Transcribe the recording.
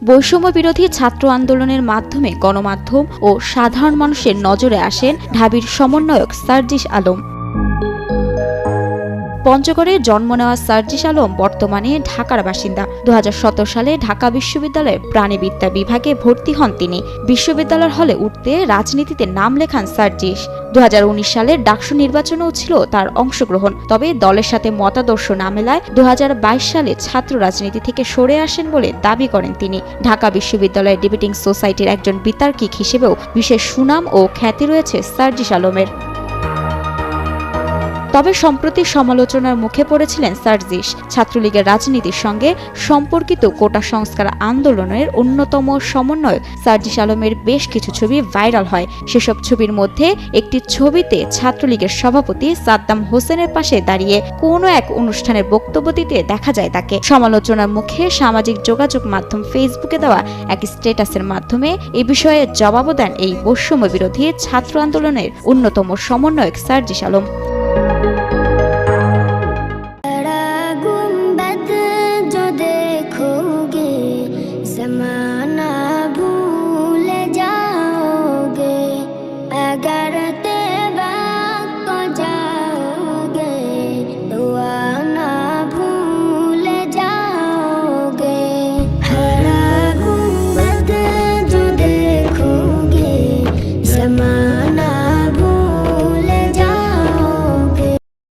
বৈষম্য বিরোধী ছাত্র আন্দোলনের মাধ্যমে গণমাধ্যম ও সাধারণ মানুষের নজরে আসেন ঢাবির সমন্বয়ক সার্জিস আলম। পঞ্চগড়ে জন্ম নেওয়া সার্জিস আলম বর্তমানে ঢাকার বাসিন্দা। 2017 সালে ঢাকা বিশ্ববিদ্যালয়ের প্রাণিবিদ্যা বিভাগে ভর্তি হন তিনি। বিশ্ববিদ্যালয়ের হলে উঠতে রাজনীতিতে নাম লেখান সার্জিস। 2019 সালের ডাকসু নির্বাচনেও ছিল তার অংশগ্রহণ, তবে দলের সাথে মতাদর্শ না মেলায় 2022 সালে ছাত্র রাজনীতি থেকে সরে আসেন বলে দাবি করেন তিনি। ঢাকা বিশ্ববিদ্যালয়ের ডিবেটিং সোসাইটির একজন বিতার্কিক হিসেবেও বিশেষ সুনাম ও খ্যাতি রয়েছে সার্জিস আলমের। তবে সম্প্রতি সমালোচনার মুখে পড়েছিলেন সার্জিস। ছাত্রলীগের রাজনীতির সঙ্গে সম্পর্কিত কোটা সংস্কার আন্দোলনের অন্যতম সমন্বয়ক সার্জিস আলমের বেশ কিছু ছবি ভাইরাল হয়। সেসব ছবির মধ্যে একটি ছবিতে ছাত্রলীগের সভাপতি সাদ্দাম হোসেনের পাশে দাঁড়িয়ে কোনো এক অনুষ্ঠানের বক্তব্য দিতে দেখা যায় তাকে। সমালোচনার মুখে সামাজিক যোগাযোগ মাধ্যম ফেসবুকে দেওয়া এক স্ট্যাটাসের মাধ্যমে এ বিষয়ে জবাবও দেন এই বৈষম্য বিরোধী ছাত্র আন্দোলনের অন্যতম সমন্বয়ক সার্জিস আলম।